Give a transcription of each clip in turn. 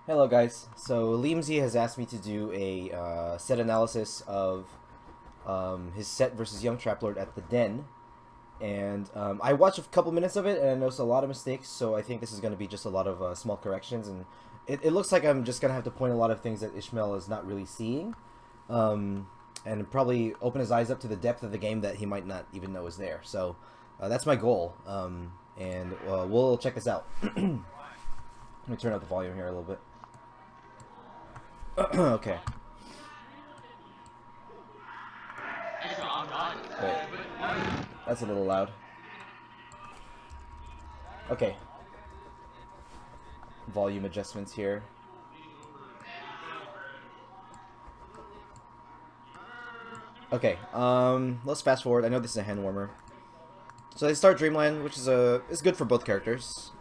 Hello guys, so Leamsi has asked me to do a set analysis of his set versus young Traplord at the Den, and I watched a couple minutes of it and I noticed a lot of mistakes, so I think this is going to be just a lot of small corrections, and it looks like I'm just going to have to point a lot of things that Ishmael is not really seeing, and probably open his eyes up to the depth of the game that he might not even know is there. So that's my goal, and we'll check this out. Let me turn up the volume here a little bit. Okay. Wait. That's a little loud. Okay. Volume adjustments here. Okay, let's fast forward. I know this is a hand warmer. So they start Dreamland, which is good for both characters.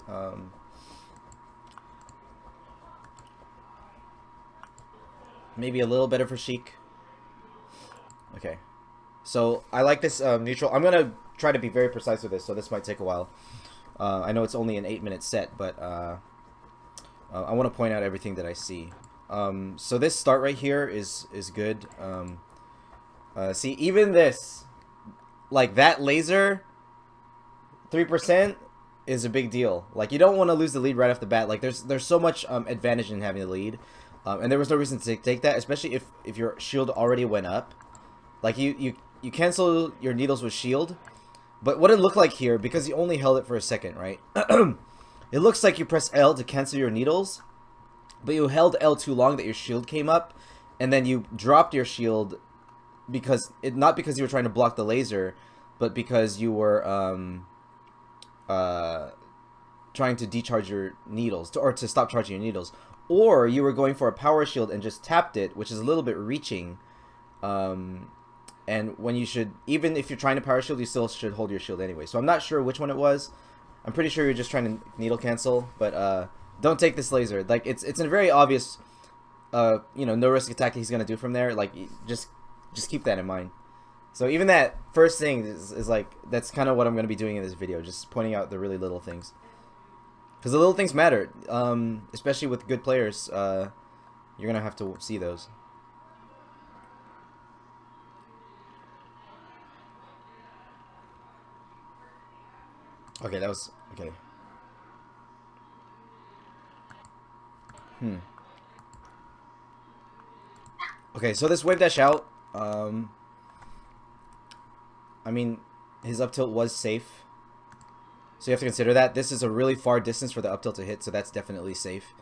Maybe a little better for Sheik. Okay. So, I like this neutral. I'm going to try to be very precise with this, so this might take a while. I know it's only an 8-minute set, but I want to point out everything that I see. So this start right here is good. See, even this, like that laser, 3% is a big deal. Like, you don't want to lose the lead right off the bat. Like, there's so much advantage in having the lead. And there was no reason to take that, especially if your shield already went up. Like, you cancel your needles with shield. But what it looked like here, because you only held it for a second, right? It looks like you press L to cancel your needles. But you held L too long that your shield came up. And then you dropped your shield because not because you were trying to block the laser, but because you were trying to decharge your needles, or to stop charging your needles. Or you were going for a power shield and just tapped it, which is a little bit reaching. And when you should, even if you're trying to power shield, you still should hold your shield anyway. So I'm not sure which one it was. I'm pretty sure you're just trying to needle cancel, but don't take this laser. Like, it's a very obvious, no risk attack he's gonna do from there. Like, just keep that in mind. So even that first thing is like, that's kind of what I'm gonna be doing in this video, just pointing out the really little things. Because the little things matter, especially with good players. You're going to have to see those. Okay, that was... Okay. Okay, so this wave dash out, I mean, his up tilt was safe. So you have to consider that. This is a really far distance for the up tilt to hit, so that's definitely safe.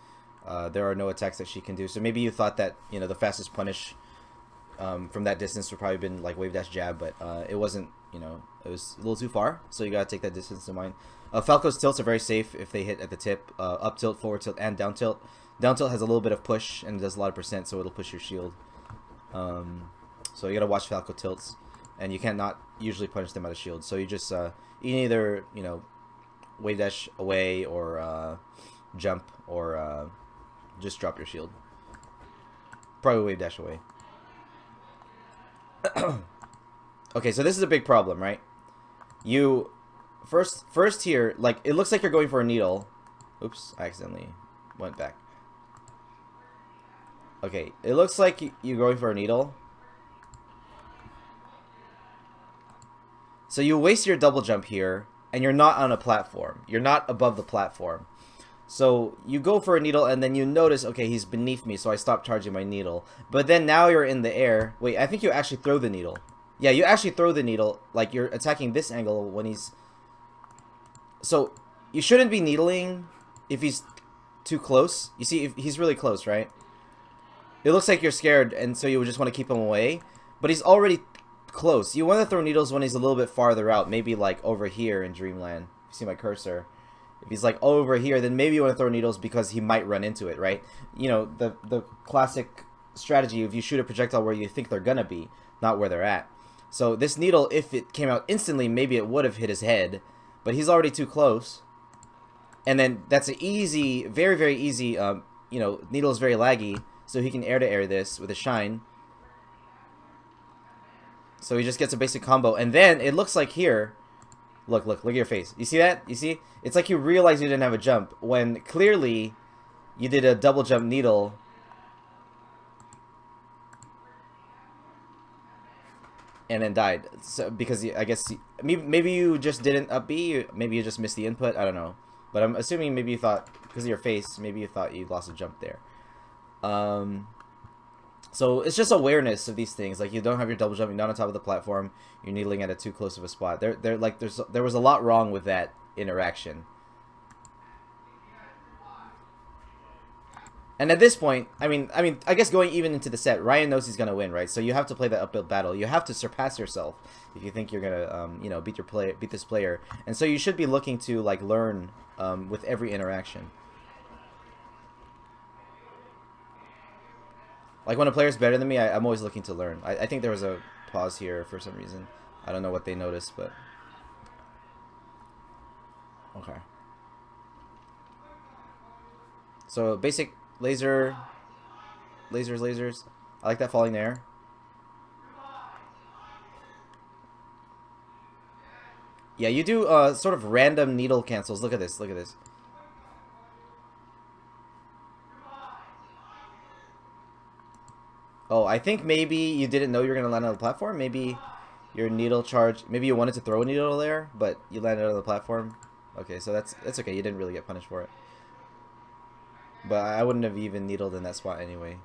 There are no attacks that she can do. So maybe you thought that, the fastest punish from that distance would probably been like wave dash jab, but it wasn't, it was a little too far. So you gotta take that distance in mind. Falco's tilts are very safe if they hit at the tip. Up tilt, forward tilt, and down tilt. Down tilt has a little bit of push and does a lot of percent, so it'll push your shield. So you gotta watch Falco tilts, and you can't not usually punish them out of shield. So you just, you can either, wave dash away, or jump, or just drop your shield. Probably wave dash away. Okay, so this is a big problem, right? You first here, like, it looks like you're going for a needle. Oops, I accidentally went back. Okay, it looks like you're going for a needle. So you waste your double jump here, and you're not on a platform. You're not above the platform. So you go for a needle, and then you notice, okay, he's beneath me, so I stop charging my needle. But then now you're in the air. Wait, I think you actually throw the needle. Yeah, you actually throw the needle, like you're attacking this angle when he's... So you shouldn't be needling if he's too close. You see, if he's really close, right? It looks like you're scared, and so you would just want to keep him away. But he's already close. You want to throw needles when he's a little bit farther out, maybe like over here in Dreamland. You see my cursor? If he's like over here, then maybe you want to throw needles because he might run into it, right? The classic strategy of you shoot a projectile where you think they're gonna be, not where they're at. So this needle, if it came out instantly, maybe it would have hit his head, but he's already too close. And then that's an easy, very, very easy, needle is very laggy, so he can air-to-air this with a shine. So he just gets a basic combo, and then it looks like here, look at your face. You see that? You see? It's like you realize you didn't have a jump, when clearly you did a double jump needle. And then died. So because I guess maybe you just didn't up B, maybe you just missed the input. I don't know, but I'm assuming maybe you thought because of your face, maybe you thought you lost a jump there. So it's just awareness of these things. Like you don't have your double jumping down on top of the platform. You're needling at too close of a spot. There was a lot wrong with that interaction. And at this point, I mean, I guess going even into the set, Ryan knows he's gonna win, right? So you have to play that uphill battle. You have to surpass yourself if you think you're gonna, you know, beat this player. And so you should be looking to like learn with every interaction. Like when a player's better than me, I'm always looking to learn. I think there was a pause here for some reason. I don't know what they noticed, but okay. So basic. Lasers. I like that falling there. Yeah, you do sort of random needle cancels. Look at this. Look at this. Oh, I think maybe you didn't know you were going to land on the platform. Maybe your needle charge. Maybe you wanted to throw a needle there, but you landed on the platform. Okay, so that's okay. You didn't really get punished for it. But I wouldn't have even needled in that spot anyway.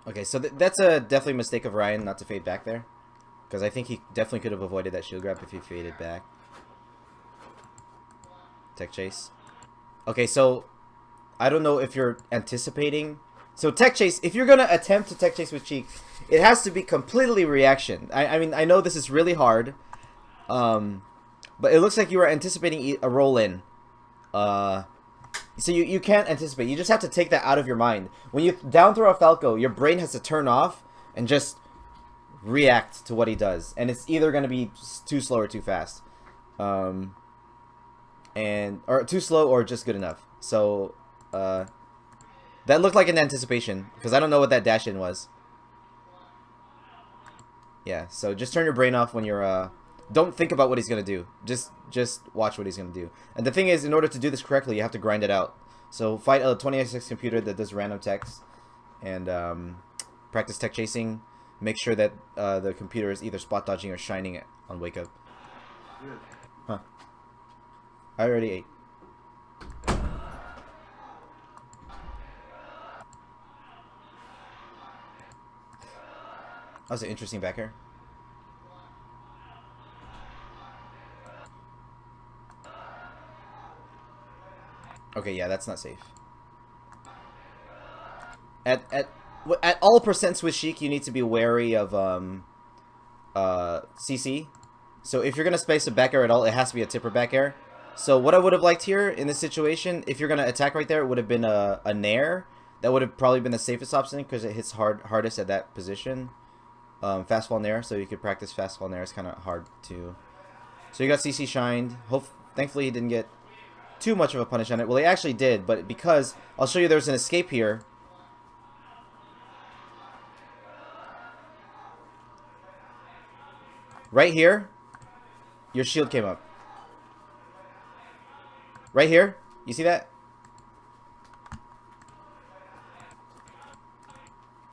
Okay, so that's a definitely mistake of Ryan not to fade back there. Because I think he definitely could have avoided that shield grab if he faded back. Tech chase. Okay, so I don't know if you're anticipating. So tech chase, if you're going to attempt to tech chase with Cheek, it has to be completely reaction. I mean, I know this is really hard. But it looks like you were anticipating a roll in. So you can't anticipate. You just have to take that out of your mind. When you down throw a Falco, your brain has to turn off and just react to what he does. And it's either going to be too slow or too fast. Or too slow or just good enough. So, that looked like an anticipation. Because I don't know what that dash in was. Yeah, so just turn your brain off when you're, don't think about what he's going to do. Just watch what he's going to do. And the thing is, in order to do this correctly, you have to grind it out. So fight a 20x6 computer that does random techs. And practice tech chasing. Make sure that the computer is either spot dodging or shining on wake up. Huh. I already ate. That was an interesting back air. Okay, yeah, that's not safe. At all percents with Sheik, you need to be wary of CC. So if you're gonna space a back air at all, it has to be a tipper back air. So what I would have liked here in this situation, if you're gonna attack right there, it would have been a nair. That would have probably been the safest option because it hits hardest at that position. Fast fall nair, so you could practice fast fall nair. It's kind of hard to. So you got CC shined. Thankfully he didn't get too much of a punish on it. Well, he actually did, but because I'll show you, there's an escape here. Right here, your shield came up. Right here, you see that?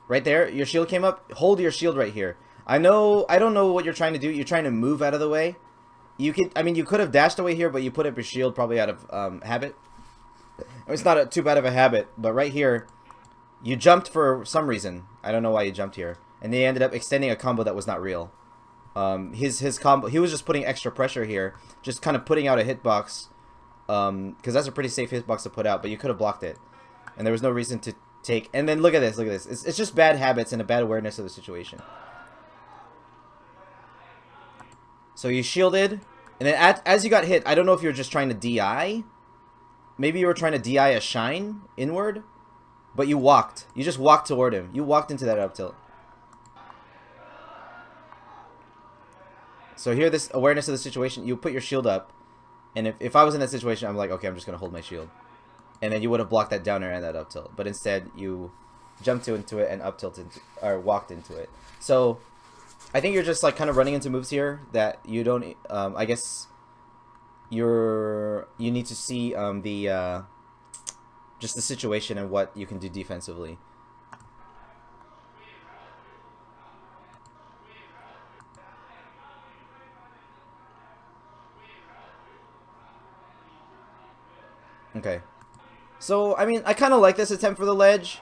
Right there, your shield came up. Hold your shield right here. I don't know what you're trying to do. You're trying to move out of the way. You could have dashed away here, but you put up your shield probably out of habit. It's not too bad of a habit, but right here, you jumped for some reason. I don't know why you jumped here, and they ended up extending a combo that was not real. His combo, he was just putting extra pressure here, just kind of putting out a hitbox, because that's a pretty safe hitbox to put out, but you could have blocked it, and there was no reason to take. And then look at this, it's just bad habits and a bad awareness of the situation. So you shielded, and then as you got hit, I don't know if you were just trying to DI. Maybe you were trying to DI a shine inward, but you walked. You just walked toward him. You walked into that up tilt. So here, this awareness of the situation, you put your shield up, and if I was in that situation, I'm like, okay, I'm just going to hold my shield. And then you would have blocked that down air and that up tilt. But instead, you jumped into it and up tilted, or walked into it. So I think you're just like kind of running into moves here that you don't. I guess you need to see the just the situation and what you can do defensively. Okay. So, I mean, I kind of like this attempt for the ledge,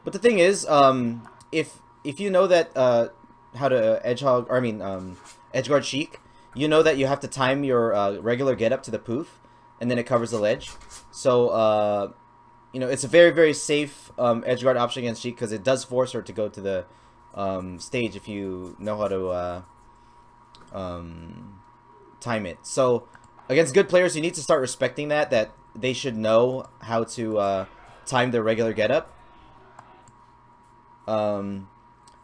but the thing is, if you know that how to edgeguard Sheik, you know that you have to time your regular get up to the poof, and then it covers the ledge. So, you know, it's a very, very safe edgeguard option against Sheik because it does force her to go to the stage if you know how to time it. So, against good players, you need to start respecting that they should know how to time their regular getup.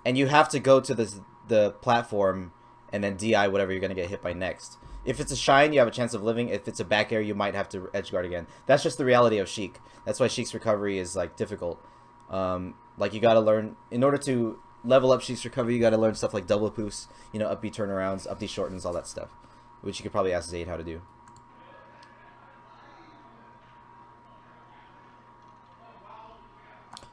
And you have to go to the platform and then DI whatever you're going to get hit by next. If it's a shine, you have a chance of living. If it's a back air, you might have to edge guard again. That's just the reality of Sheik. That's why Sheik's recovery is like difficult. Like you got to learn, in order to level up Sheik's recovery, you got to learn stuff like double poofs, you know, up B turnarounds, up D shortens, all that stuff, which you could probably ask Zayd how to do.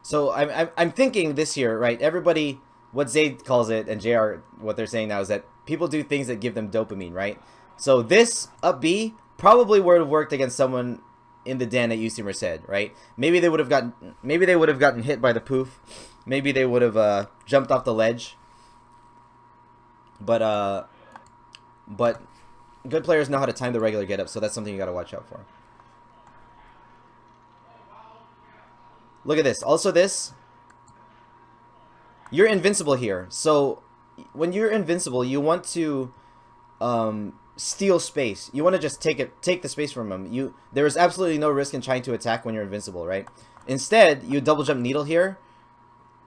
So I'm thinking this year, right? Everybody, what Zayd calls it, and JR, what they're saying now is that people do things that give them dopamine, right? So this up B probably would have worked against someone in the den at UC Merced, right? Maybe they would have gotten hit by the poof. Maybe they would have jumped off the ledge. But good players know how to time the regular get up, so that's something you got to watch out for. Look at this. Also this, you're invincible here. So when you're invincible, you want to steal space. You want to just take the space from him. There is absolutely no risk in trying to attack when you're invincible, right? Instead, you double jump needle here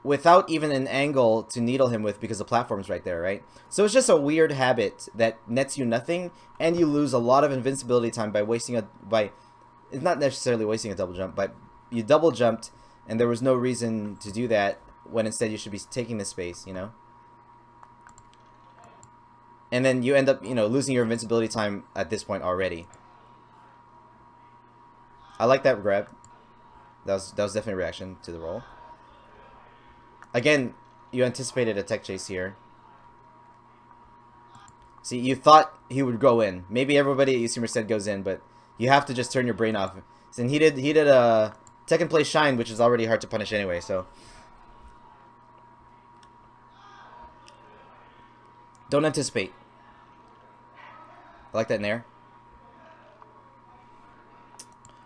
without even an angle to needle him with because the platform's right there, right? So it's just a weird habit that nets you nothing, and you lose a lot of invincibility time by wasting it's not necessarily wasting a double jump, but you double jumped and there was no reason to do that when instead you should be taking the space, you know? And then you end up, you know, losing your invincibility time at this point already. I like that grab. That was definitely a reaction to the roll. Again, you anticipated a tech chase here. See, you thought he would go in. Maybe everybody at UC Merced goes in, but you have to just turn your brain off. And he did a tech and play shine, which is already hard to punish anyway, so don't anticipate. I like that in there.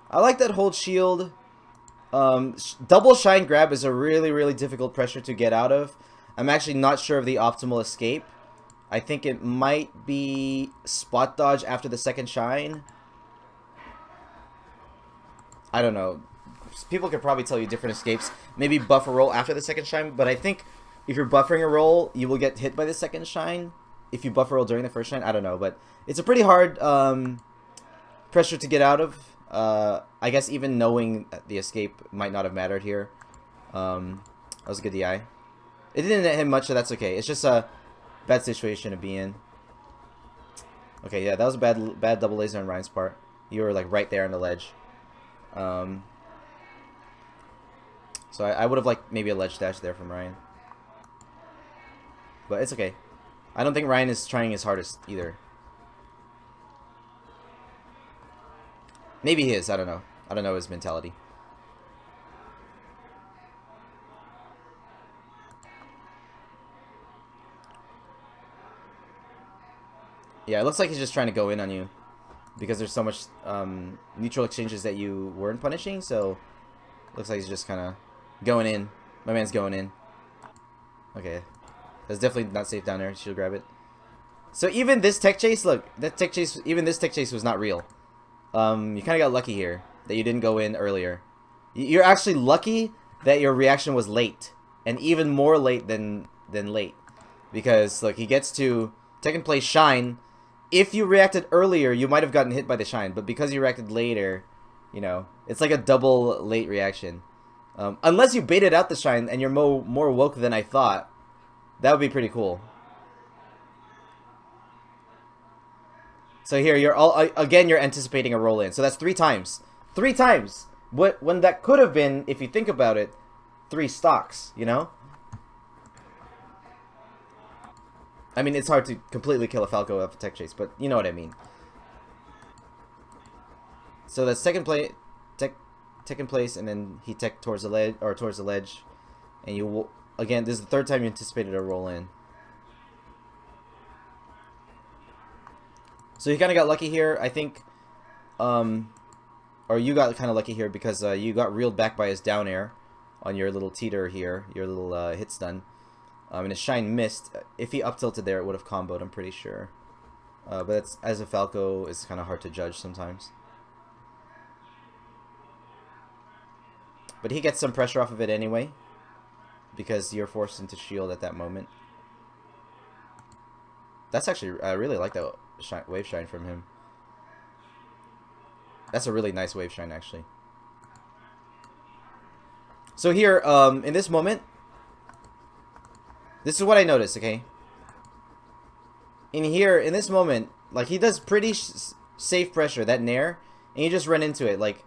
I like that hold shield. Double shine grab is a really, really difficult pressure to get out of. I'm actually not sure of the optimal escape. I think it might be spot dodge after the second shine. I don't know. People could probably tell you different escapes. Maybe buff a roll after the second shine, but I think if you're buffering a roll, you will get hit by the second shine. If you buff a roll during the first shine, I don't know, but it's a pretty hard pressure to get out of. I guess even knowing the escape might not have mattered here. That was a good DI. It didn't hit him much, so that's okay. It's just a bad situation to be in. Okay, yeah, that was a bad double laser on Ryan's part. You were like right there on the ledge. So I would have liked maybe a ledge dash there from Ryan. But it's okay. I don't think Ryan is trying his hardest either. Maybe he is. I don't know. I don't know his mentality. Yeah, it looks like he's just trying to go in on you because there's so much neutral exchanges that you weren't punishing. So looks like he's just kind of going in. My man's going in. Okay. That's definitely not safe down there. She'll grab it. So even this tech chase, look, even this tech chase was not real. You kind of got lucky here that you didn't go in earlier. You're actually lucky that your reaction was late, and even more late than late, because look, he gets to tech and play shine. If you reacted earlier, you might have gotten hit by the shine, but because you reacted later, you know, it's like a double late reaction. Unless you baited out the shine and you're more woke than I thought. That would be pretty cool. So here, you're all again. You're anticipating a roll in. So that's 3 times. 3 times. When that could have been, if you think about it, 3 stocks. You know. I mean, it's hard to completely kill a Falco off a tech chase, but you know what I mean. So that's second place, and then he tech towards the ledge, and you again. This is the 3rd time you anticipated a roll in. So you kind of got lucky here, I think, or you got kind of lucky here because you got reeled back by his down air on your little teeter here, your little hit stun, and his shine missed. If he up tilted there, it would have comboed, I'm pretty sure. But that's, as a Falco, it's kind of hard to judge sometimes. But he gets some pressure off of it anyway, because you're forced into shield at that moment. That's actually, I really like that wave shine from him. That's a really nice wave shine, actually. So here, in this moment, this is what I noticed, okay? In here, in this moment, like, he does pretty safe pressure, that nair, and you just run into it. Like,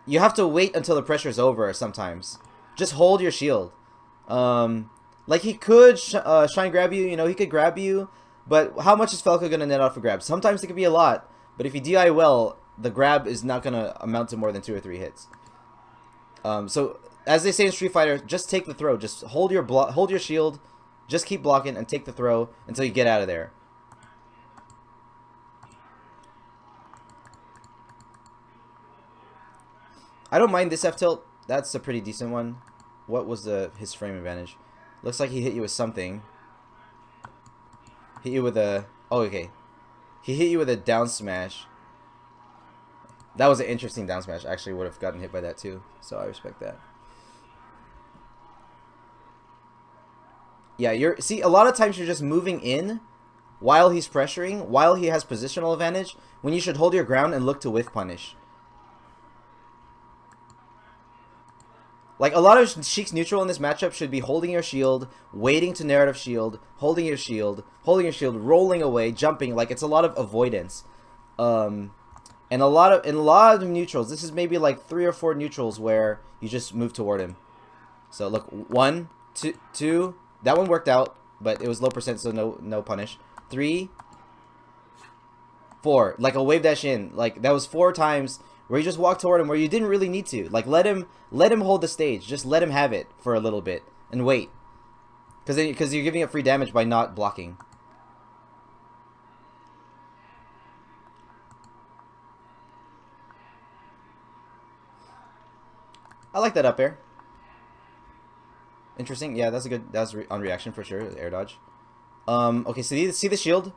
you have to wait until the pressure's over sometimes. Just hold your shield. Like, he could shine grab you, you know, he could grab you, but how much is Falco going to net off a grab? Sometimes it could be a lot, but if you DI well, the grab is not going to amount to more than 2 or 3 hits. So, as they say in Street Fighter, just take the throw. Just hold your shield, just keep blocking, and take the throw until you get out of there. I don't mind this F tilt. That's a pretty decent one. What was his frame advantage? Looks like he hit you with something. Hit you with a... Oh, okay. He hit you with a down smash. That was an interesting down smash. I actually would have gotten hit by that too. So I respect that. Yeah, see, a lot of times you're just moving in while he's pressuring, while he has positional advantage, when you should hold your ground and look to whiff punish. Like, a lot of Sheik's neutral in this matchup should be holding your shield, waiting to narrative shield, holding your shield, rolling away, jumping. Like, it's a lot of avoidance. And in a lot of neutrals, this is maybe like 3 or 4 neutrals where you just move toward him. So look, 1, 2, that one worked out, but it was low percent, so no punish. 3, 4, like a wave dash in. Like, that was 4 times where you just walked toward him where you didn't really need to. Like, let him hold the stage. Just let him have it for a little bit and wait, because you're giving it free damage by not blocking. I like that up air. Interesting. Yeah, that's a good. That's on reaction for sure. Air dodge. Okay, so see the shield.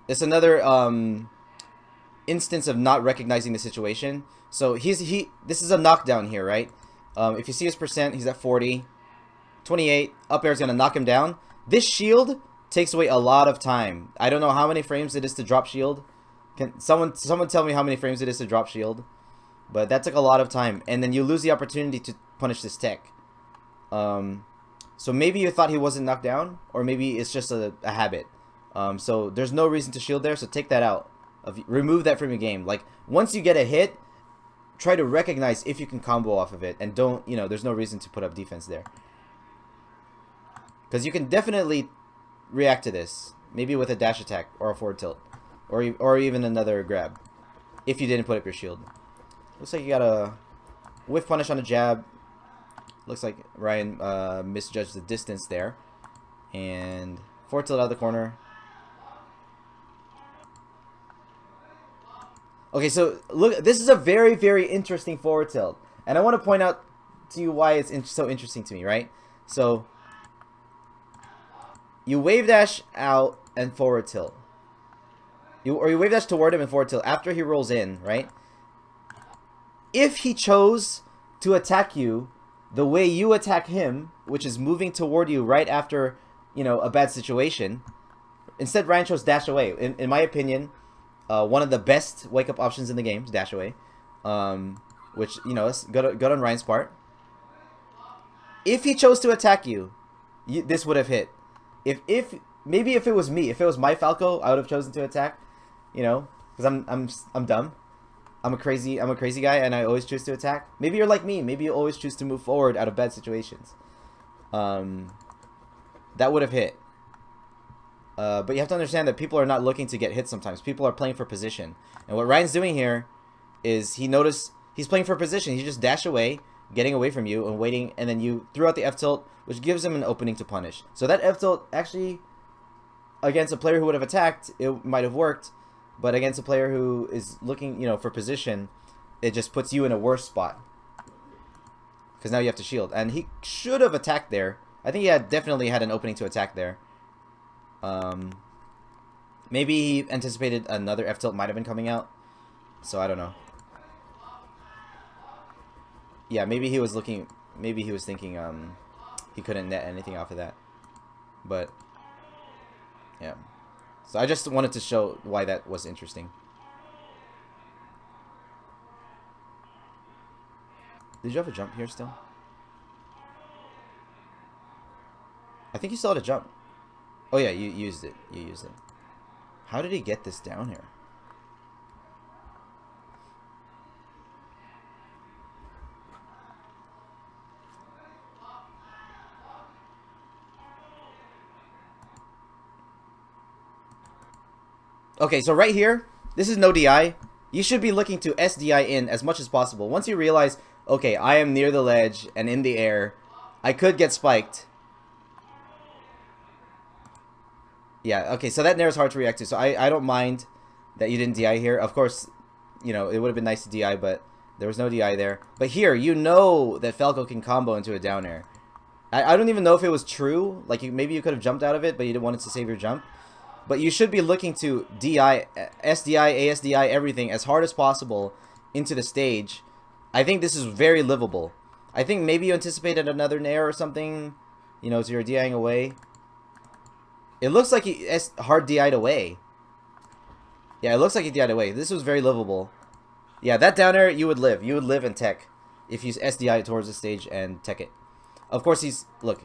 It's another instance of not recognizing the situation. So this is a knockdown here, right? If you see his percent, he's at 40, 28. Up air is gonna knock him down. This shield takes away a lot of time. I don't know how many frames it is to drop shield. Can someone tell me how many frames it is to drop shield? But that took a lot of time, and then you lose the opportunity to punish this tech. So maybe you thought he wasn't knocked down, or maybe it's just a habit. So there's no reason to shield there, so take that out. Remove that from your game. Like, once you get a hit, try to recognize if you can combo off of it, and don't, you know, there's no reason to put up defense there. Because you can definitely react to this, maybe with a dash attack, or a forward tilt, or even another grab, if you didn't put up your shield. Looks like you got a whiff punish on a jab. Looks like Ryan misjudged the distance there. And forward tilt out of the corner. Okay, so look, this is a very, very interesting forward tilt. And I want to point out to you why it's so interesting to me, right? So, you wave dash out and forward tilt. You wave dash toward him and forward tilt after he rolls in, right? If he chose to attack you the way you attack him, which is moving toward you right after, you know, a bad situation, instead Ryan chose dash away. In my opinion, one of the best wake-up options in the game is dash away, which, you know, is good on Ryan's part. If he chose to attack you, this would have hit. Maybe if it was me, if it was my Falco, I would have chosen to attack. You know, because I'm dumb. I'm a crazy guy, and I always choose to attack. Maybe you're like me. Maybe you always choose to move forward out of bad situations. That would have hit. But you have to understand that people are not looking to get hit sometimes. People are playing for position. And what Ryan's doing here is he noticed he's playing for position. He just dashed away, getting away from you and waiting, and then you threw out the F tilt, which gives him an opening to punish. So that F tilt actually, against a player who would have attacked, it might have worked. But against a player who is looking, you know, for position, it just puts you in a worse spot. Because now you have to shield. And he should have attacked there. I think he definitely had an opening to attack there. Maybe he anticipated another F tilt might have been coming out. So I don't know. Yeah, maybe he was looking. Maybe he was thinking he couldn't net anything off of that. But yeah. So I just wanted to show why that was interesting. Did you have a jump here still? I think you still had a jump. Oh yeah, you used it. You used it. How did he get this down here? Okay, so right here, this is no DI. You should be looking to SDI in as much as possible. Once you realize, okay, I am near the ledge and in the air, I could get spiked. Yeah, okay, so that nair is hard to react to. So I don't mind that you didn't DI here. Of course, you know, it would have been nice to DI, but there was no DI there. But here, you know that Falco can combo into a down air. I don't even know if it was true. Like, maybe you could have jumped out of it, but you didn't want it to save your jump. But you should be looking to DI, SDI, ASDI, everything as hard as possible into the stage. I think this is very livable. I think maybe you anticipated another nair or something, you know, so you're DIing away. It looks like he hard DI'd away. Yeah, it looks like he DI'd away. This was very livable. Yeah, that down air, you would live. You would live in tech if you SDI towards the stage and tech it. Of course, he's... Look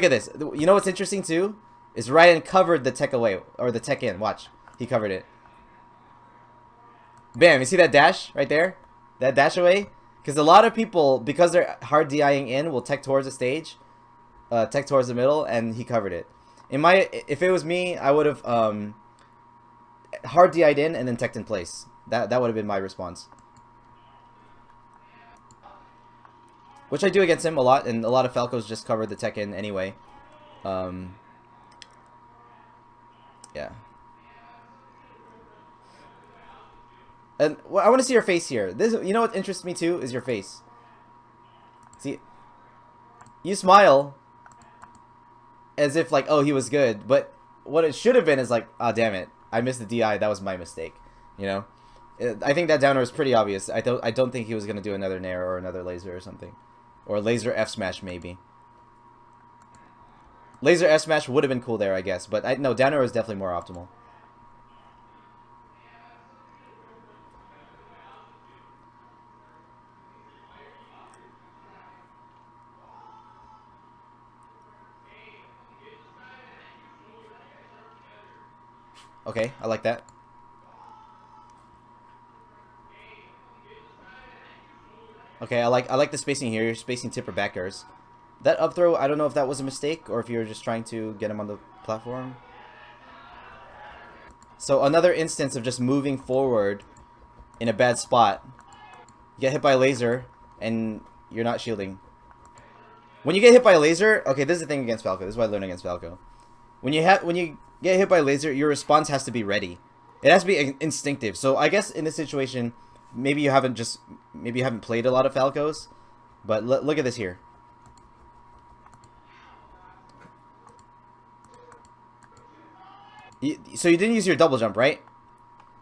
at this. You know what's interesting, too? Is Ryan covered the tech away. Or the tech in. Watch. He covered it. Bam. You see that dash right there? That dash away? Because a lot of people, because they're hard DIing in, will tech towards the stage. Tech towards the middle. And he covered it. If it was me, I would have hard DI'd in and then teched in place. That would have been my response. Which I do against him a lot, and a lot of Falcos just cover the tech in anyway. Yeah. And I want to see your face here. This, you know what interests me too, is your face. See, you smile as if like, oh, he was good, but what it should have been is like, ah, oh, damn it, I missed the DI. That was my mistake. You know, I think that downer is pretty obvious. I don't think he was gonna do another nair or another laser or something, or laser F smash maybe. Laser F smash would have been cool there, I guess, but no, downer was definitely more optimal. Okay, I like that. Okay, I like the spacing here. You're spacing tipper back airs. That up throw, I don't know if that was a mistake or if you were just trying to get him on the platform. So another instance of just moving forward in a bad spot. You get hit by a laser and you're not shielding. When you get hit by a laser, okay, this is the thing against Falco. This is why I learned against Falco. When you get hit by a laser, your response has to be ready. It has to be instinctive. So I guess in this situation, maybe you haven't played a lot of Falcos, but look at this here. So you didn't use your double jump, right?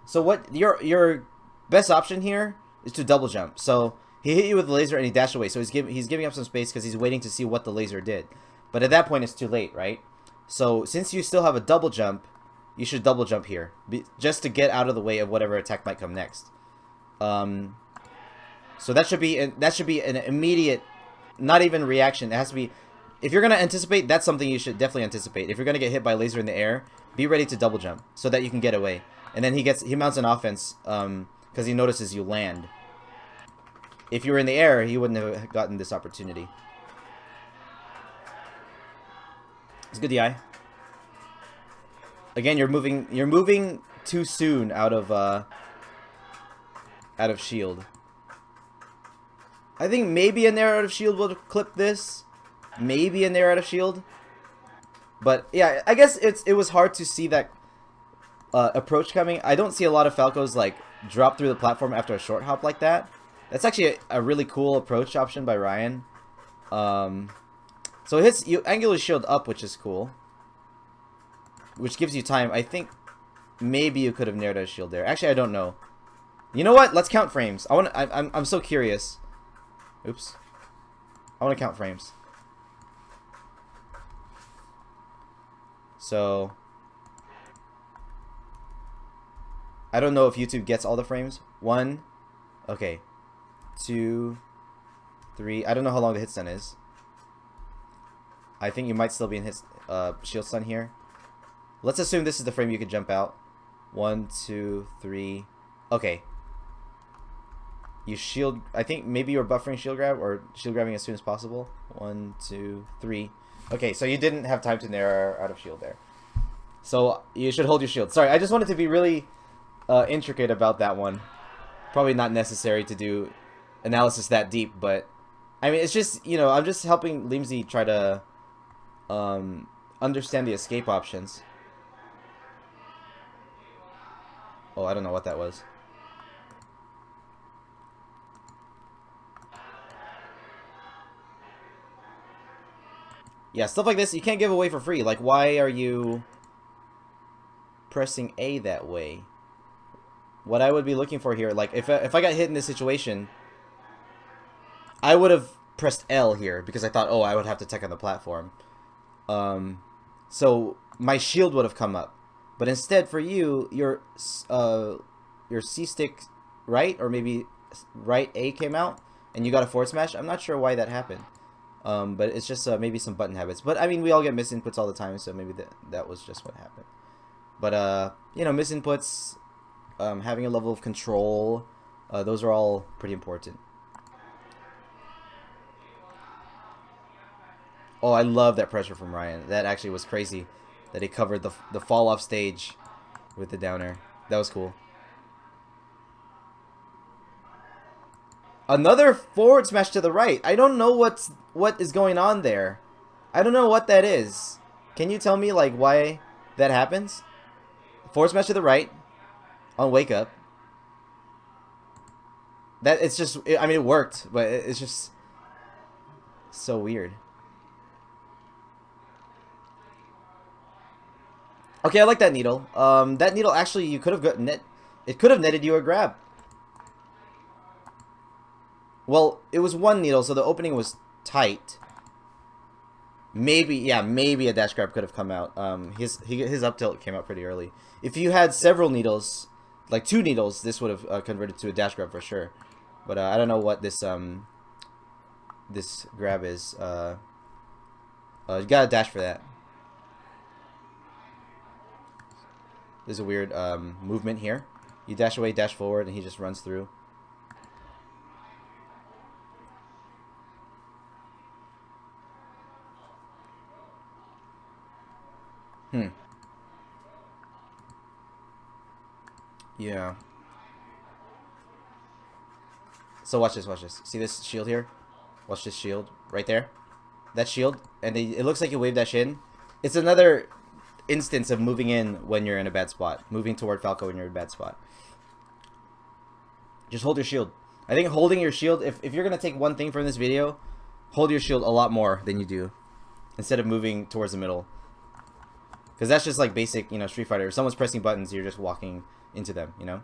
So what your best option here is to double jump. So he hit you with the laser and he dashed away. So he's giving up some space because he's waiting to see what the laser did. But at that point, it's too late, right? So since you still have a double jump, you should double jump here, just to get out of the way of whatever attack might come next. So that should be an immediate, not even reaction. It has to be. If you're gonna anticipate, that's something you should definitely anticipate. If you're gonna get hit by a laser in the air, be ready to double jump so that you can get away. And then he mounts an offense because he notices you land. If you were in the air, he wouldn't have gotten this opportunity. It's good DI. Again, you're moving too soon out of shield. I think maybe an air out of shield will clip this. Maybe an air out of shield. But yeah, I guess it was hard to see that approach coming. I don't see a lot of Falcos like drop through the platform after a short hop like that. That's actually a really cool approach option by Ryan. So you angular shield up, which is cool. Which gives you time. I think maybe you could have narrowed a shield there. Actually, I don't know. You know what? Let's count frames. I'm so curious. Oops. I want to count frames. So I don't know if YouTube gets all the frames. 1. Okay. 2, 3. I don't know how long the hit stun is. I think you might still be in hit shield stun here. Let's assume this is the frame you could jump out. 1, 2, 3. Okay. You shield. I think maybe you were buffering shield grab or shield grabbing as soon as possible. 1, 2, 3. Okay, so you didn't have time to narrow out of shield there. So you should hold your shield. Sorry, I just wanted to be really intricate about that one. Probably not necessary to do analysis that deep, but I mean, it's just, you know, I'm just helping Leamsi try to understand the escape options. Oh, I don't know what that was. Yeah, stuff like this you can't give away for free. Like, why are you pressing A that way? What I would be looking for here, like, if I got hit in this situation, I would have pressed L here because I thought, oh, I would have to tech on the platform. So my shield would have come up. But instead, for you, your C stick right, or maybe right A came out, and you got a forward smash. I'm not sure why that happened. But it's just maybe some button habits. But I mean, we all get misinputs all the time, so maybe that was just what happened. But you know, misinputs, having a level of control, those are all pretty important. Oh, I love that pressure from Ryan. That actually was crazy. That he covered the fall off stage with the downer. That was cool. Another forward smash to the right. I don't know what is going on there. I don't know what that is. Can you tell me like why that happens? Forward smash to the right on wake up. That it's just, I mean, it worked, but it's just so weird. Okay, I like that needle. That needle actually, you could have got it could have netted you a grab. Well, it was one needle, so the opening was tight. Maybe, yeah, maybe a dash grab could have come out. His up tilt came out pretty early. If you had several needles, like 2 needles, this would have converted to a dash grab for sure. But I don't know what this this grab is. You got a dash for that. There's a weird movement here. You dash away, dash forward, and he just runs through. Yeah. So watch this, watch this. See this shield here? Watch this shield right there. That shield, and it looks like you wave dash in. It's another instance of moving in when you're in a bad spot. Moving toward Falco when you're in a bad spot. Just hold your shield. I think holding your shield, if you're going to take one thing from this video, hold your shield a lot more than you do. Instead of moving towards the middle. Because that's just like basic, you know, Street Fighter. If someone's pressing buttons, you're just walking into them, you know?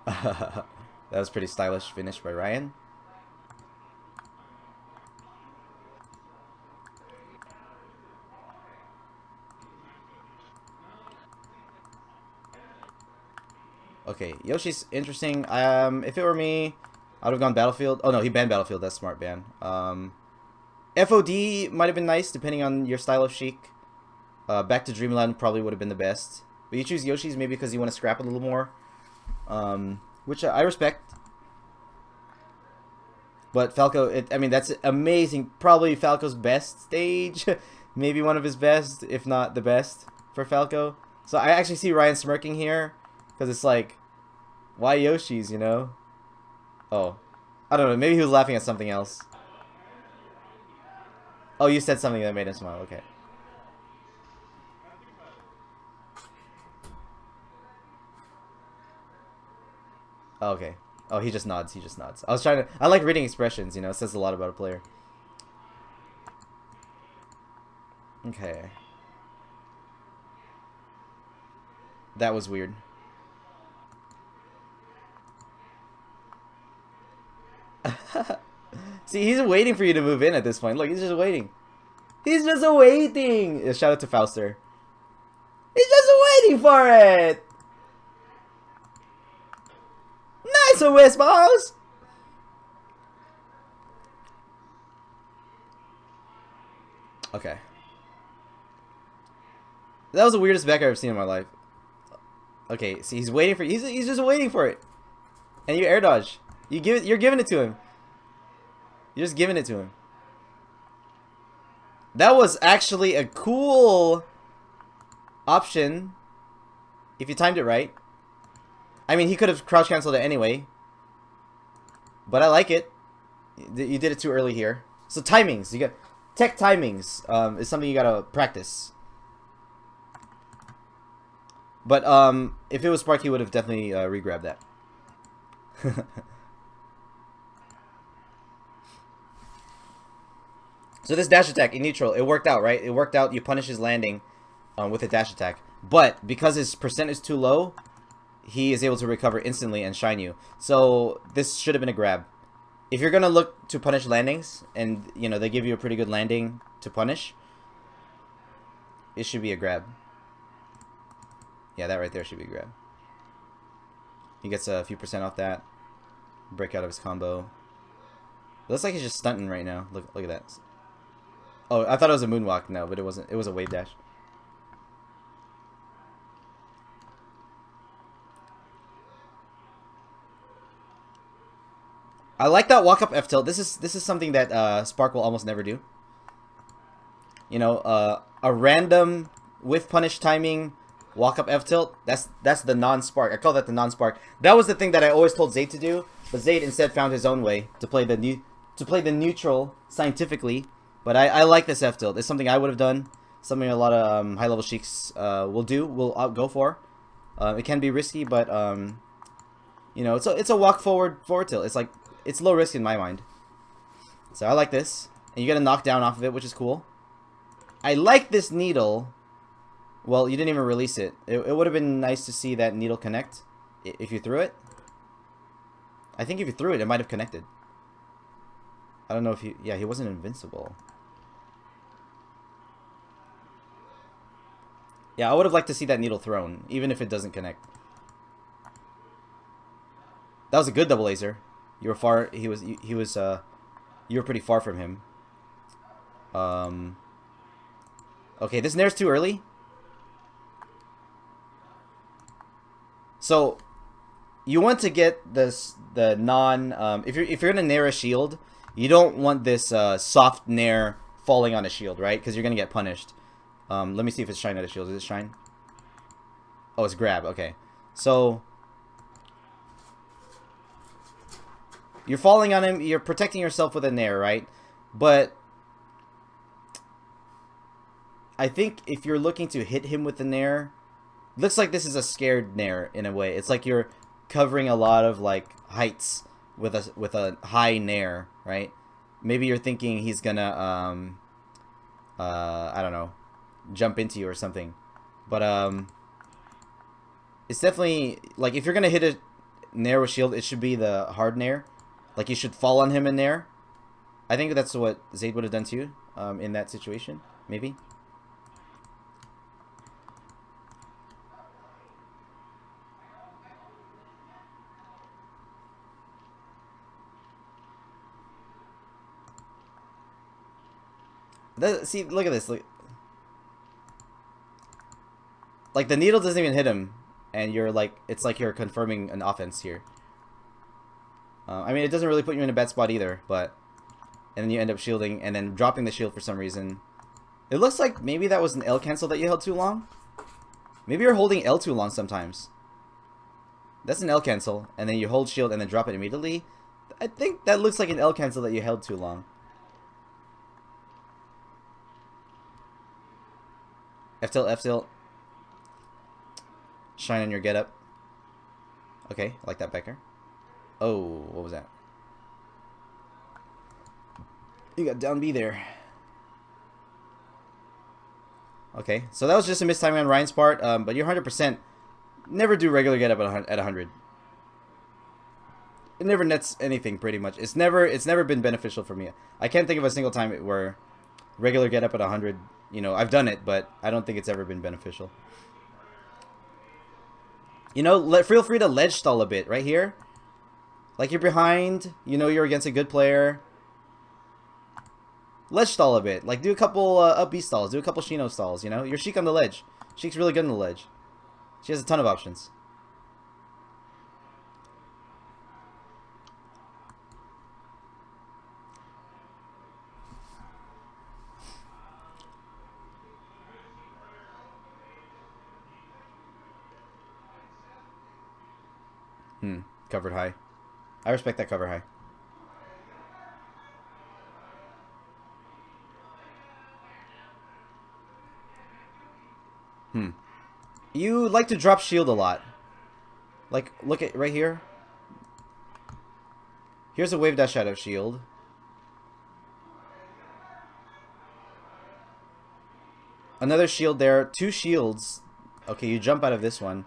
That was pretty stylish finish by Ryan. Okay, Yoshi's interesting. If it were me, I would have gone Battlefield. Oh no, he banned Battlefield. That's smart ban. FOD might have been nice depending on your style of Sheik. Back to Dreamland probably would have been the best. But you choose Yoshi's maybe because you want to scrap a little more. Which I respect. But Falco, I mean, that's amazing. Probably Falco's best stage. Maybe one of his best, if not the best for Falco. So I actually see Ryan smirking here. Because it's like, why Yoshi's, you know? Oh. I don't know. Maybe he was laughing at something else. Oh, you said something that made him smile. Okay. Oh, okay. Oh, he just nods. He just nods. I was trying to... I like reading expressions, you know. It says a lot about a player. Okay. That was weird. See, he's waiting for you to move in at this point. Look, he's just waiting. He's just waiting. Shout out to Fauster. He's just waiting for it. Nice whispers. Okay. That was the weirdest back I've ever seen in my life. Okay, see, he's waiting for he's just waiting for it, and you air dodge. You're giving it to him. You're just giving it to him. That was actually a cool option if you timed it right. I mean, he could have crouch canceled it anyway, but I like it. You did it too early here. So timings, you got tech timings is something you gotta practice. But if it was Spark, he would have definitely re-grabbed that. So this dash attack in neutral, it worked out, right? It worked out. You punish his landing with a dash attack. But because his percent is too low, he is able to recover instantly and shine you. So this should have been a grab. If you're going to look to punish landings, and you know they give you a pretty good landing to punish, it should be a grab. Yeah, that right there should be a grab. He gets a few percent off that. Break out of his combo. It looks like he's just stunting right now. Look at that. Oh, I thought it was a moonwalk. No, but it wasn't. It was a wave dash. I like that walk up F tilt. This is something that Spark will almost never do. You know, a random with punish timing walk up F tilt. That's the non-Spark. I call that the non-Spark. That was the thing that I always told Zayd to do, but Zayd instead found his own way to play the neutral scientifically. But I like this F tilt. It's something I would have done. Something a lot of high level Sheiks will go for. It can be risky, but you know, it's a walk forward tilt. It's like it's low risk in my mind. So I like this, and you get a knockdown off of it, which is cool. I like this needle. Well, you didn't even release it. It would have been nice to see that needle connect if you threw it. I think if you threw it, it might have connected. I don't know if he... Yeah, he wasn't invincible. Yeah, I would have liked to see that needle thrown, even if it doesn't connect. That was a good double laser. You were far... You were pretty far from him. Okay, this nair's too early. So, you want to get the non... if you're gonna nair a shield, you don't want this soft nair falling on a shield, right? Because you're gonna get punished. Let me see if it's shine at a shield. Is it shine? Oh, it's grab. Okay. So, you're falling on him. You're protecting yourself with a nair, right? But I think if you're looking to hit him with the nair, looks like this is a scared nair in a way. It's like you're covering a lot of like heights with a high nair, right? Maybe you're thinking he's gonna I don't know, jump into you or something. But it's definitely like if you're gonna hit a nair with shield, it should be the hard nair. Like you should fall on him in nair. I think that's what Zayd would have done too, in that situation, maybe. See, look at this. Like the needle doesn't even hit him, and you're like, it's like you're confirming an offense here. I mean, it doesn't really put you in a bad spot either, but and then you end up shielding and then dropping the shield for some reason. It looks like maybe that was an L cancel that you held too long. Maybe you're holding L too long sometimes. That's an L cancel, and then you hold shield and then drop it immediately. I think that looks like an L cancel that you held too long. F tilt, F tilt. Shine on your getup. Okay, I like that backer. Oh, what was that? You got down B there. Okay, so that was just a mistiming on Ryan's part, but you're 100%. Never do regular getup at 100. It never nets anything, pretty much. It's never been beneficial for me. I can't think of a single time where regular getup at 100. You know, I've done it, but I don't think it's ever been beneficial. You know, feel free to ledge stall a bit right here. Like you're behind, you know you're against a good player. Ledge stall a bit. Like do a couple up B stalls, do a couple Shino stalls, you know? You're Sheik on the ledge. Sheik's really good on the ledge. She has a ton of options. Covered high. I respect that cover high. You like to drop shield a lot. Like, look at right here. Here's a wave dash out of shield. Another shield there. 2 shields. Okay, you jump out of this one.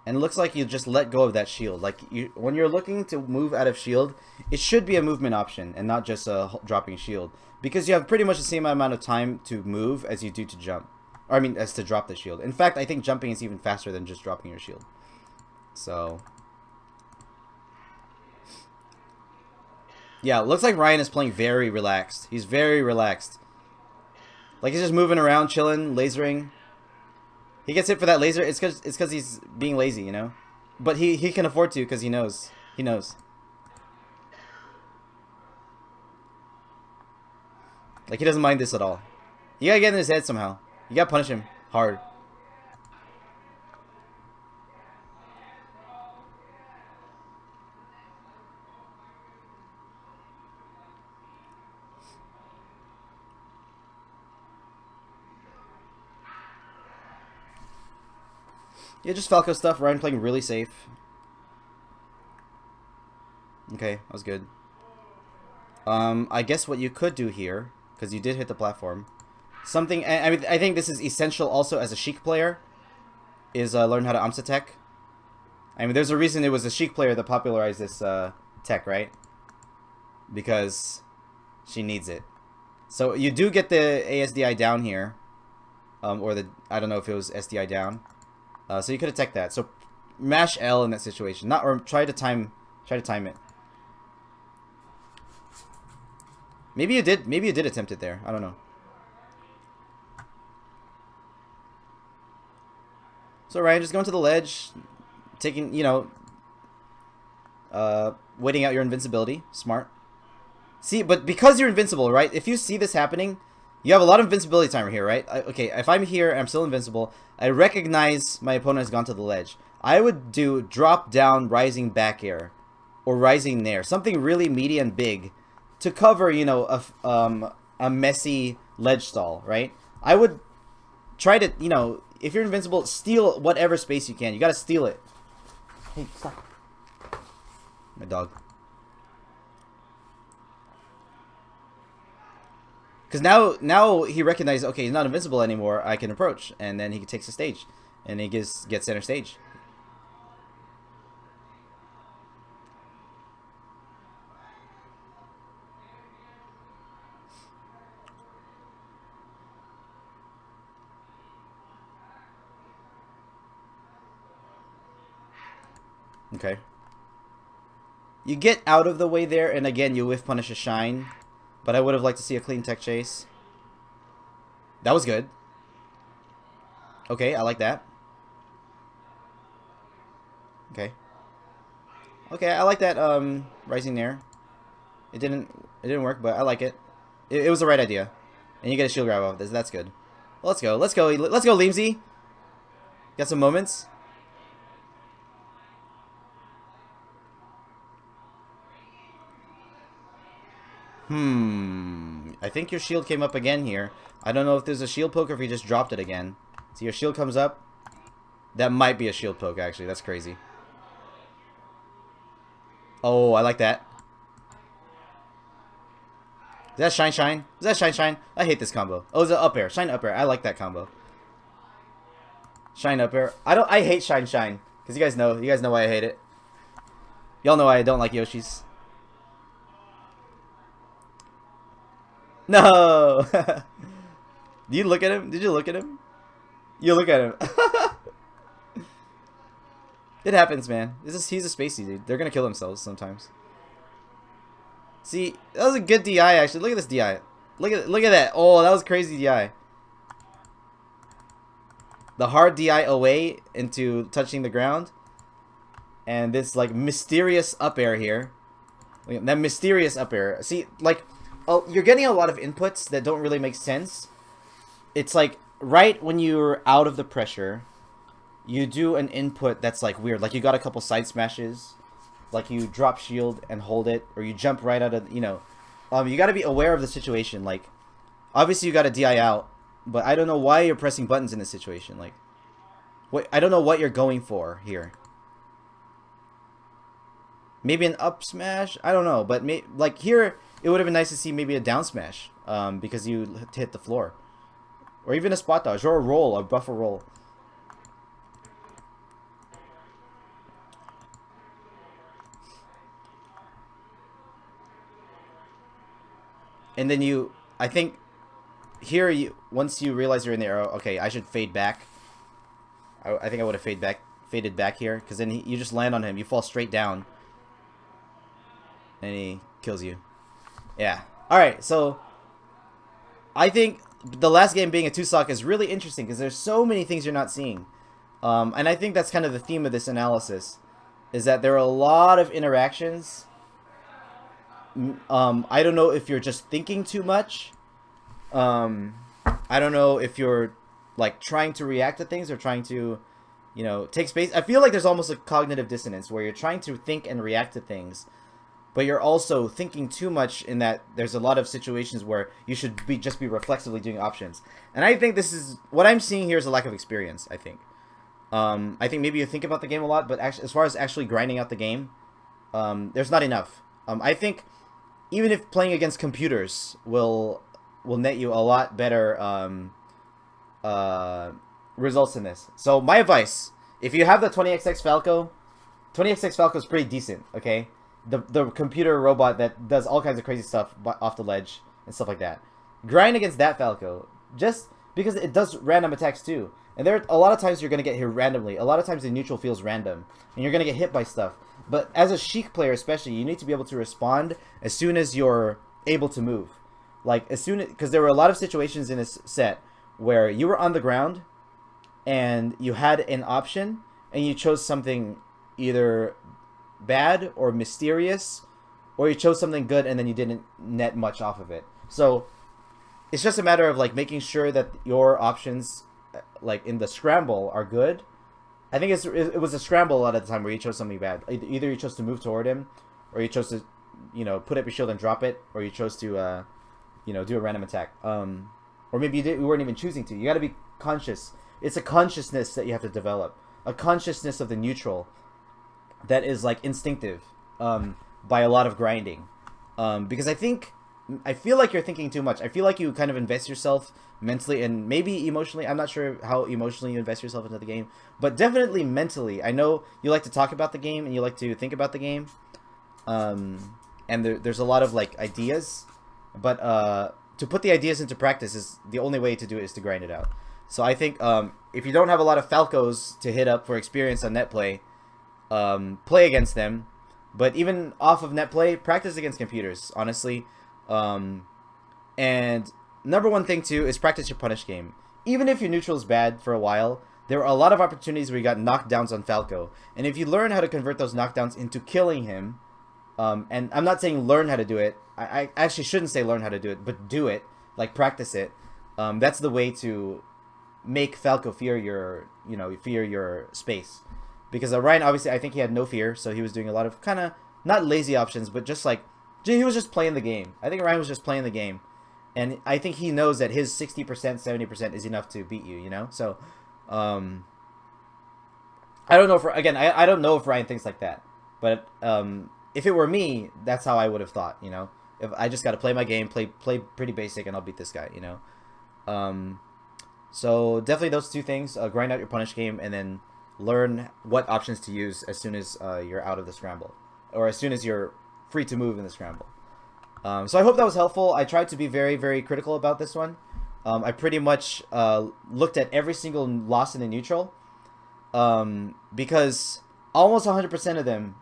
And it looks like you just let go of that shield. Like, when you're looking to move out of shield, it should be a movement option and not just a dropping shield. Because you have pretty much the same amount of time to move as you do to jump. Or, I mean, as to drop the shield. In fact, I think jumping is even faster than just dropping your shield. So... yeah, it looks like Ryan is playing very relaxed. He's very relaxed. Like, he's just moving around, chilling, lasering. He gets hit for that laser. It's because he's being lazy, you know? But he can afford to because he knows. He knows. Like, he doesn't mind this at all. You gotta get in his head somehow. You gotta punish him hard. Yeah, just Falco stuff. Ryan playing really safe. Okay, that was good. I guess what you could do here, because you did hit the platform, something. I mean, I think this is essential also as a Sheik player, is learn how to AMSA tech. I mean, there's a reason it was a Sheik player that popularized this tech, right? Because she needs it. So you do get the ASDI down here, or the I don't know if it was SDI down. So you could attack that. So mash L in that situation, not or try to time it. Maybe you did. Maybe you did attempt it there. I don't know. So Ryan, just going to the ledge, taking waiting out your invincibility. Smart. See, but because you're invincible, right? If you see this happening, you have a lot of invincibility timer here, right? Okay, if I'm here and I'm still invincible, I recognize my opponent has gone to the ledge. I would do drop down rising back air or rising nair, something really meaty and big to cover, a messy ledge stall, right? I would try to, if you're invincible, steal whatever space you can. You gotta steal it. Hey, stop. My dog. Because now he recognizes, okay, he's not invincible anymore. I can approach, and then he takes the stage, and he gets center stage. Okay. You get out of the way there, and again, you whiff punish a shine. But I would have liked to see a clean tech chase. That was good. Okay, I like that. Okay. Okay, I like that rising there. It didn't work, but I like it. It was the right idea. And you get a shield grab off this. That's good. Well, let's go. Let's go. Let's go, Leamsi. Got some moments. I think your shield came up again here. I don't know if there's a shield poke or if he just dropped it again. So your shield comes up. That might be a shield poke, actually. That's crazy. Oh, I like that. Is that shine shine? Is that shine shine? I hate this combo. Oh, it's an up air. Shine up air. I like that combo. Shine up air. I hate shine shine. Because you guys know why I hate it. Y'all know why I don't like Yoshi's. No! Did you look at him? Did you look at him? You look at him. It happens, man. He's a spacey dude. They're gonna kill themselves sometimes. See, that was a good DI actually. Look at this DI. Look at that. Oh, that was crazy DI. The hard DI away into touching the ground. And this like mysterious up air here. That mysterious up air. See, like, oh, you're getting a lot of inputs that don't really make sense. It's like right when you're out of the pressure, you do an input that's like weird. Like you got a couple side smashes, like you drop shield and hold it, or you jump right out of, you know. You got to be aware of the situation. Like, obviously you got to DI out, but I don't know why you're pressing buttons in this situation. Like, what, I don't know what you're going for here. Maybe an up smash? I don't know, but like here, it would have been nice to see maybe a down smash, because you hit the floor. Or even a spot dodge, or a roll, a buffer roll. And then you, I think, here, once you realize you're in the arrow, okay, I should fade back. I think I would have faded back here, because then you just land on him, you fall straight down. And he kills you. Yeah. Alright, so I think the last game being a 2-stock is really interesting because there's so many things you're not seeing. And I think that's kind of the theme of this analysis, is that there are a lot of interactions. I don't know if you're just thinking too much. I don't know if you're like trying to react to things or trying to, you know, take space. I feel like there's almost a cognitive dissonance where you're trying to think and react to things, but you're also thinking too much in that there's a lot of situations where you should just be reflexively doing options. And I think this is what I'm seeing here is a lack of experience, I think. I think maybe you think about the game a lot, but actually, as far as actually grinding out the game, there's not enough. I think even if playing against computers will net you a lot better results in this. So my advice, if you have the 20XX Falco, 20XX Falco is pretty decent, okay? The computer robot that does all kinds of crazy stuff off the ledge and stuff like that. Grind against that Falco, just because it does random attacks too. And there are a lot of times you're going to get hit randomly. A lot of times the neutral feels random, and you're going to get hit by stuff. But as a Sheik player especially, you need to be able to respond as soon as you're able to move. Like, as soon as, because there were a lot of situations in this set where you were on the ground, and you had an option, and you chose something either bad or mysterious, or you chose something good and then you didn't net much off of it. So it's just a matter of like making sure that your options, like in the scramble, are good. I think it was a scramble a lot of the time where you chose something bad. Either you chose to move toward him, or you chose to, you know, put up your shield and drop it, or you chose to, you know, do a random attack. Or maybe you weren't even choosing to. You got to be conscious. It's a consciousness that you have to develop, a consciousness of the neutral that is like instinctive by a lot of grinding, because I feel like you're thinking too much. I feel like you kind of invest yourself mentally and maybe emotionally. I'm not sure how emotionally you invest yourself into the game, but definitely mentally. I know you like to talk about the game and you like to think about the game, and there's a lot of like ideas, but to put the ideas into practice is the only way to do it, is to grind it out. So I think if you don't have a lot of Falcos to hit up for experience on net play, play against them. But even off of net play, practice against computers, honestly. And number one thing too is practice your punish game. Even if your neutral is bad for a while, there were a lot of opportunities where you got knockdowns on Falco. And if you learn how to convert those knockdowns into killing him, and I'm not saying learn how to do it. I actually shouldn't say learn how to do it, but do it, like practice it. That's the way to make Falco fear your, fear your space. Because Ryan, obviously, I think he had no fear, so he was doing a lot of kind of not lazy options, but just like he was just playing the game. I think Ryan was just playing the game, and I think he knows that his 60%, 70% is enough to beat you. So, I don't know if I don't know if Ryan thinks like that, but if it were me, that's how I would have thought. If I just got to play my game, play pretty basic, and I'll beat this guy. So definitely those two things: grind out your punish game, and then learn what options to use as soon as you're out of the scramble, or as soon as you're free to move in the scramble. So I hope that was helpful. I tried to be very, very critical about this one. I pretty much looked at every single loss in the neutral, because almost 100% of them,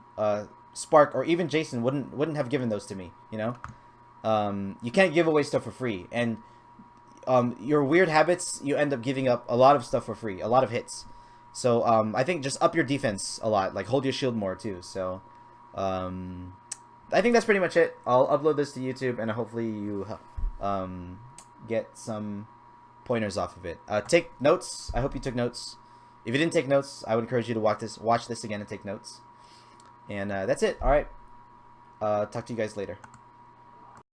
Spark or even Jason wouldn't have given those to me. You can't give away stuff for free, and your weird habits, you end up giving up a lot of stuff for free, a lot of hits. So I think just up your defense a lot, like hold your shield more too. So I think that's pretty much it. I'll upload this to YouTube, and hopefully you get some pointers off of it. Take notes. I hope you took notes. If you didn't take notes, I would encourage you to watch this again and take notes. And that's it. All right. Talk to you guys later.